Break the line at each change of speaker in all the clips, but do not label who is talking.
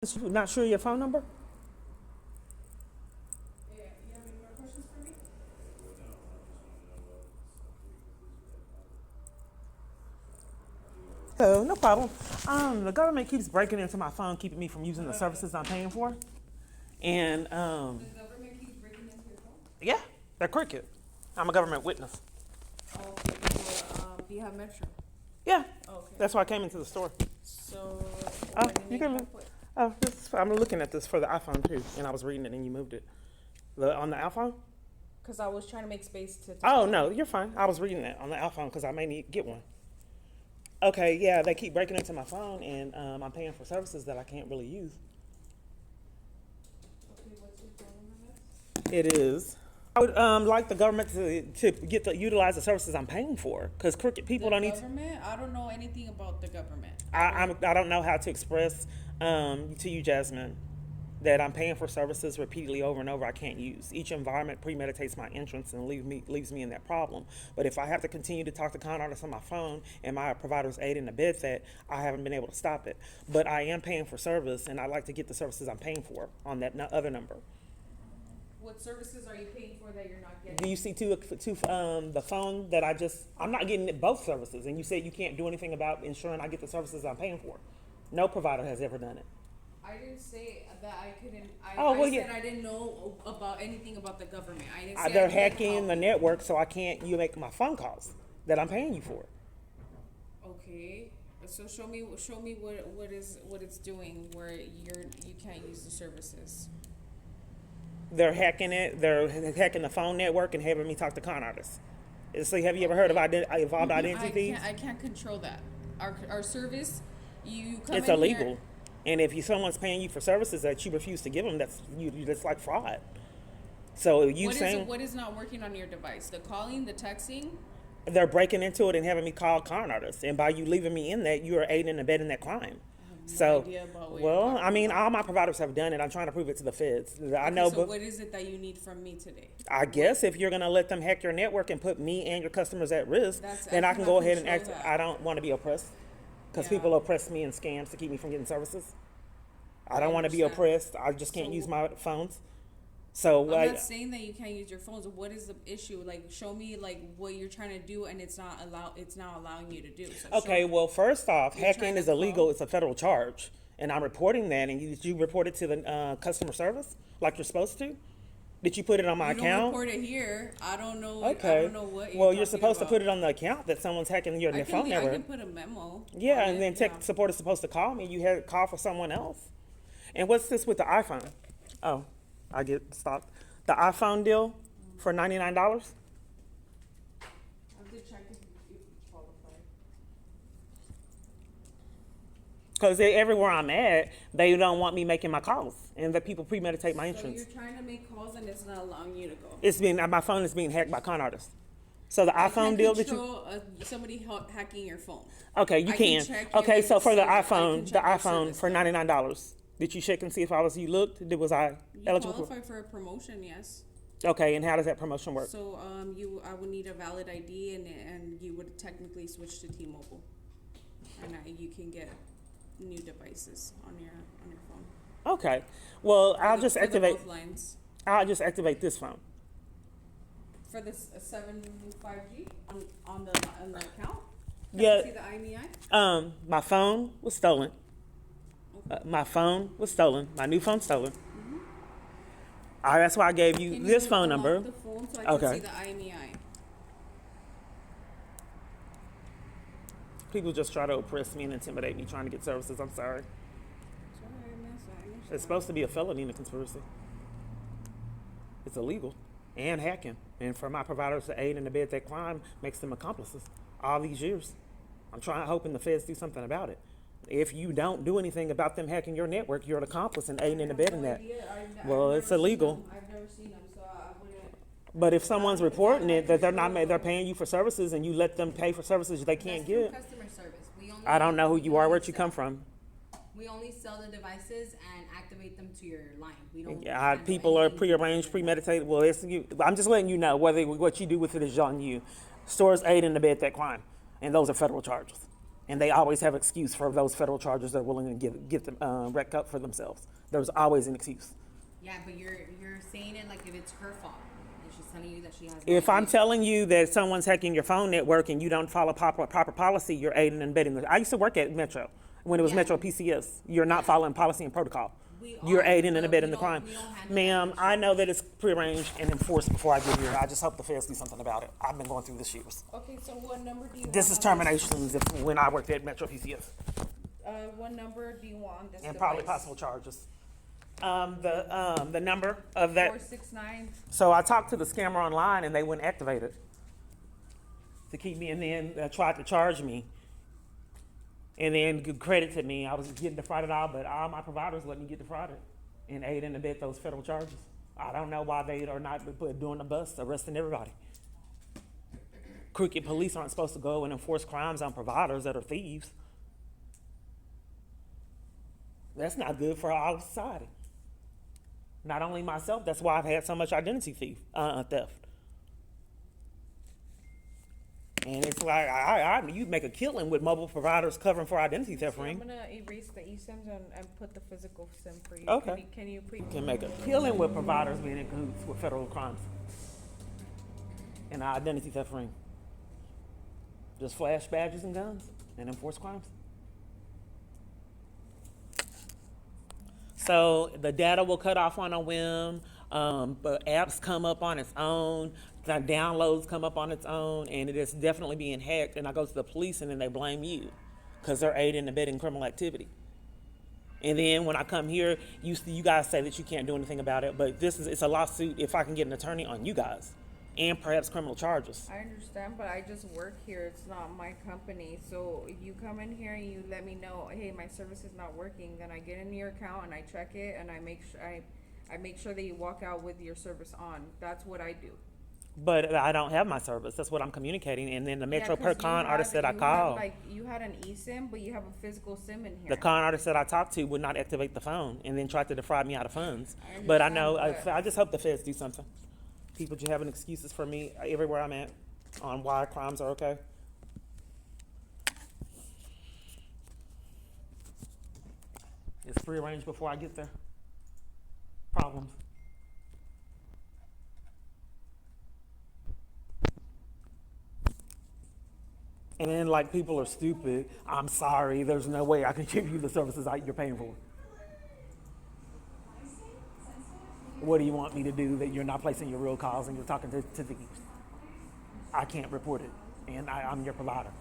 Not sure your phone number?
Yeah, you have any more questions for me?
Oh, no problem. The government keeps breaking into my phone, keeping me from using the services I'm paying for. And
The government keeps breaking into your phone?
yeah, they're crooked. I'm a government witness.
Okay, do you have Metro?
Yeah,
Okay.
that's why I came into the store.
So,
Oh,
what do
you
you
can.
need help with?
Oh, I'm looking at this for the iPhone too, and I was reading it and you moved it. On the iPhone?
Because I was trying to make space to.
Oh no, you're fine. I was reading that on the iPhone because I may need get one. Okay, yeah, they keep breaking into my phone, and I'm paying for services that I can't really use.
Okay, what's your phone number?
It is. I would like the government to get to utilize the services I'm paying for, because crooked people don't need.
Government? I don't know anything about the government.
I don't know how to express to you, Jasmine, that I'm paying for services repeatedly over and over I can't use. Each environment premeditates my entrance and leaves me in that problem. But if I have to continue to talk to con artists on my phone and my providers aid and abet that, I haven't been able to stop it. But I am paying for service, and I'd like to get the services I'm paying for on that other number.
What services are you paying for that you're not getting?
Do you see the phone that I'm not getting both services, and you said you can't do anything about ensuring I get the services I'm paying for. No provider has ever done it.
I didn't say that I couldn't.
Well,
I said
yeah.
I didn't know about anything about the government. I didn't say
They're
I couldn't
hacking
help
the
you.
network, so I can't. You make my phone calls that I'm paying you for.
Okay, so show me what it's doing where you can't use the services.
They're hacking it. They're hacking the phone network and having me talk to con artists. So have you ever heard of evolved identity thieves?
I can't control that. Our service, you come
It's
in
illegal.
here.
And if someone's paying you for services that you refuse to give them, that's like fraud. So
What is not working on your device? The calling, the texting.
they're breaking into it and having me call con artists, and by you leaving me in that, you are aiding and abetting that crime.
No idea about what you're
well,
talking
I mean,
about.
all my providers have done it. I'm trying to prove it to the feds. I
Okay,
know,
so
but
what is it that you need from me today?
I guess if you're going to let them hack your network and put me and your customers at risk, then I can go ahead and act.
control that.
I don't want to be oppressed because
Yeah.
people oppress me in scams to keep me from getting services. I don't want to be
understand.
oppressed. I just can't
So-
use my phones. So
I'm not saying that you can't use your phones. What is the issue? Like, show me like what you're trying to do, and it's not allowing you to do. So
okay,
show-
well, first off,
You're
hacking
trying
is
to
illegal.
call-
It's a federal charge, and I'm reporting that. And you report it to the customer service like you're supposed to? Did you put it on my
you don't
account?
report it here. I don't know.
Okay.
I don't know what.
Well, you're
talking
supposed to
about.
put it on the account that someone's hacking your
I
phone
can
network.
put a memo.
Yeah,
on
and
it,
then tech
yeah.
support is supposed to call me. You had to call for someone else. And what's this with the iPhone? Oh, I get stopped. The iPhone deal for $99?
I have to check if you qualify.
Because everywhere I'm at, they don't want me making my calls, and that people premeditate my
So
entrance.
you're trying to make calls and it's not allowing you to go.
My phone is being hacked by con artists. So the
I
iPhone
can't
deal that you,
control, somebody hacking your phone.
okay, you
I
can.
check your
Okay, so for the
service. I can
iPhone,
check your service
for
now.
$99, did you check and see if you looked? Was I
You
eligible for?
qualify for a promotion, yes.
Okay, and how does that promotion work?
So I would need a valid ID and you would technically switch to T-Mobile, and you can get new devices on your phone.
Okay, well,
For the both lines.
I'll just activate this phone.
For this 75G on the account. Can
Yeah.
I see the IMEI?
My phone was stolen. My phone was stolen. My new phone's stolen. That's why I gave you
Can
this
you
phone
unlock
number.
the phone so I can
Okay.
see the IMEI?
People just try to oppress me and intimidate me trying to get services. I'm sorry.
Sorry, I missed that.
It's supposed to be a felony in a conspiracy. It's illegal and hacking. And for my providers to aid and abet that crime makes them accomplices all these years. I'm hoping the feds do something about it. If you don't do anything about them hacking your network, you're an accomplice in aiding and abetting that. Well, it's illegal.
I've never seen them, so I wouldn't.
But if someone's reporting it that they're paying you for services and you let them pay for services they can't
That's through
get,
customer service. We only,
I don't know who you are, where'd you
sell-
come from.
We only sell the devices and activate them to your line. We don't.
Yeah,
handle
people are
anything.
prearranged, premeditated. Well, I'm just letting you know whether what you do with it is on you. Stores aid and abet that crime, and those are federal charges. And they always have excuse for those federal charges they're willing to get them wrecked up for themselves. There's always an excuse.
Yeah, but you're saying it like if it's her fault, and she's telling you that she has.
If I'm telling you that someone's hacking your phone network and you don't follow proper policy, you're aiding and abetting. I used to work at Metro when it was Metro PCS. You're not following policy and protocol. You're aiding and abetting the crime. Ma'am, I know that it's prearranged and enforced before I get here. I just hope the feds do something about it. I've been going through this years.
Okay, so what number do you
This is
want on
terminations when I worked at Metro PCS.
What number do you want on this
And probably
device?
possible charges. The number of that.
469.
So I talked to the scammer online and they wouldn't activate it to keep me, and then tried to charge me. And then credited me. I was getting defrauded all, but all my providers let me get defrauded and aid and abet those federal charges. I don't know why they are not doing the bust, arresting everybody. Crooked police aren't supposed to go and enforce crimes on providers that are thieves. That's not good for our society. Not only myself, that's why I've had so much identity theft. And it's like, you make a killing with mobile providers covering for identity theft
I'm
ring.
gonna erase the eSIMs and put the physical SIM for you.
Okay.
Can you please?
Can make a killing with providers being in cahoots with federal crimes and identity theft ring. Just flash badges and guns and enforce crimes. So the data will cut off on a whim, but apps come up on its own, the downloads come up on its own, and it is definitely being hacked. And I go to the police and then they blame you because they're aiding and abetting criminal activity. And then when I come here, you guys say that you can't do anything about it, but it's a lawsuit if I can get an attorney on you guys and perhaps criminal charges.
I understand, but I just work here. It's not my company. So if you come in here and you let me know, hey, my service is not working, then I get into your account and I check it and I make sure that you walk out with your service on. That's what I do.
But I don't have my service. That's what I'm communicating. And then the Metro
'cause
con artist that I called,
you had an eSIM, but you have a physical SIM in here.
the con artist that I talked to would not activate the phone and then tried to defraud me out of funds.
I
But I
understand,
know,
but-
I just hope the feds do something. People just having excuses for me everywhere I'm at on why crimes are okay. It's prearranged before I get there. Problems. And then, like, people are stupid. I'm sorry, there's no way I can give you the services you're paying for. What do you want me to do that you're not placing your real calls and you're talking to thieves? I can't report it, and I'm your provider.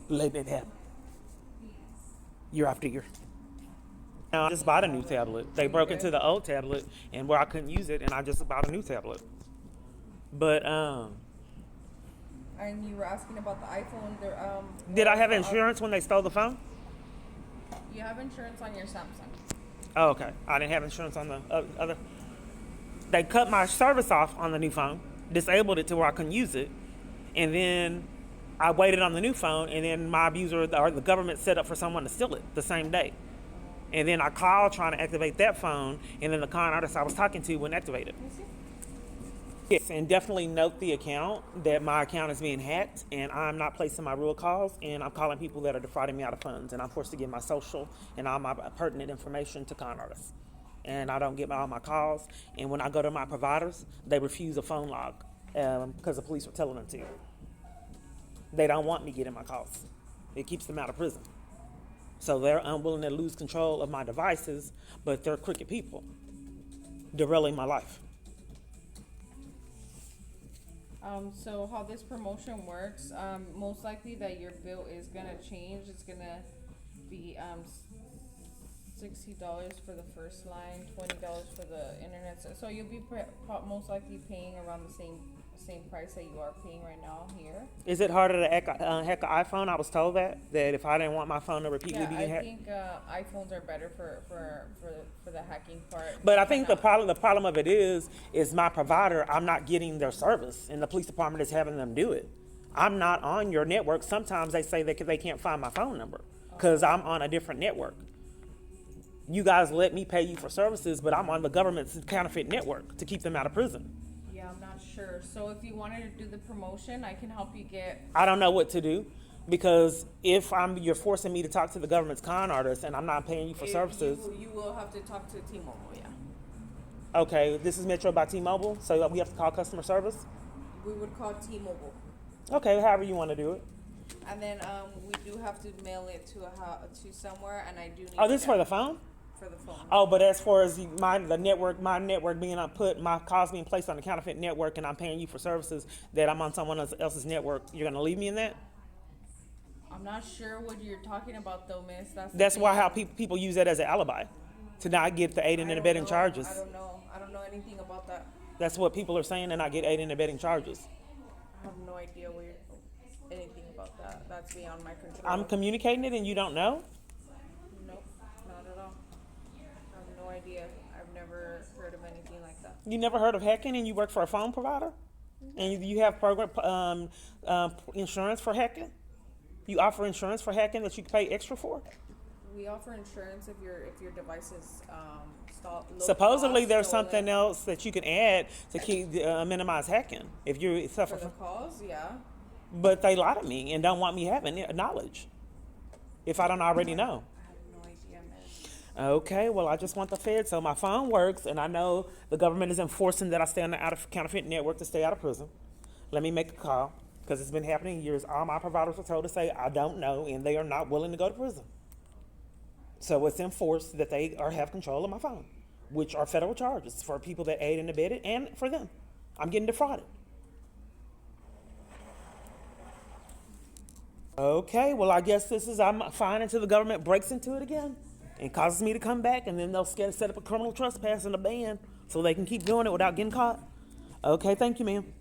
Let it happen. Year after year. Now, I just bought a new tablet. They broke into the old tablet, and where I couldn't use it, and I just bought a new tablet. But
And you were asking about the iPhone.
did I have insurance when they stole the phone?
You have insurance on your Samsung.
Oh, okay. I didn't have insurance on the other. They cut my service off on the new phone, disabled it to where I couldn't use it, and then I waited on the new phone, and then my abuser or the government set up for someone to steal it the same day. And then I called trying to activate that phone, and then the con artist I was talking to wouldn't activate it. Yes, and definitely note the account, that my account is being hacked, and I'm not placing my real calls, and I'm calling people that are defrauding me out of funds, and I'm forced to give my social and all my pertinent information to con artists. And I don't get all my calls, and when I go to my providers, they refuse a phone log because the police are telling them to. They don't want me getting my calls. It keeps them out of prison. So they're unwilling to lose control of my devices, but they're crooked people, derailing my life.
So how this promotion works, most likely that your bill is gonna change. It's gonna be $60 for the first line, $20 for the internet. So you'll be most likely paying around the same price that you are paying right now here.
Is it harder to hack an iPhone? I was told that if I didn't want my phone to repeatedly
Yeah,
be
I
hacked.
think iPhones are better for the hacking part.
But I think the problem of it is my provider, I'm not getting their service, and the police department is having them do it. I'm not on your network. Sometimes they say that they can't find my phone number because I'm on a different network. You guys let me pay you for services, but I'm on the government's counterfeit network to keep them out of prison.
Yeah, Yeah, I'm not sure. So if you wanted to do the promotion, I can help you get.
I don't know what to do because if you're forcing me to talk to the government's con artist and I'm not paying you for services.
You will have to talk to T-Mobile, yeah.
Okay, this is Metro by T-Mobile, so we have to call customer service?
We would call T-Mobile.
Okay, however you want to do it.
And then we do have to mail it to to somewhere, and I do need.
Oh, this is for the phone?
For the phone.
Oh, but as far as my network being my calls being placed on a counterfeit network, and I'm paying you for services that I'm on someone else's network, you're gonna leave me in that?
I'm not sure what you're talking about, though, miss.
That's why how people use that as an alibi, to not get the aiding and abetting charges.
I don't know. I don't know anything about that.
That's what people are saying, and I get aiding and abetting charges.
I have no idea anything about that. That's beyond my control.
I'm communicating it, and you don't know?
Nope, not at all. I have no idea. I've never heard of anything like that.
You never heard of hacking, and you work for a phone provider, and you have program insurance for hacking. You offer insurance for hacking that you can pay extra for.
We offer insurance if your device is
Supposedly, there's something else that you can add to keep minimize hacking if you suffer
for the calls. Yeah.
But they lie to me and don't want me having knowledge if I don't already know.
I have no idea, man.
Okay, well, I just want the Fed so my phone works, and I know the government is enforcing that I stay on the counterfeit network to stay out of prison. Let me make a call, because it's been happening years. All my providers are told to say, I don't know, and they are not willing to go to prison. So it's enforced that they have control of my phone, which are federal charges for people that aid and abet it, and for them. I'm getting defrauded. Okay, well, I guess I'm fine until the government breaks into it again and causes me to come back, and then they'll set up a criminal trespass and a ban so they can keep doing it without getting caught. Okay, thank you, ma'am.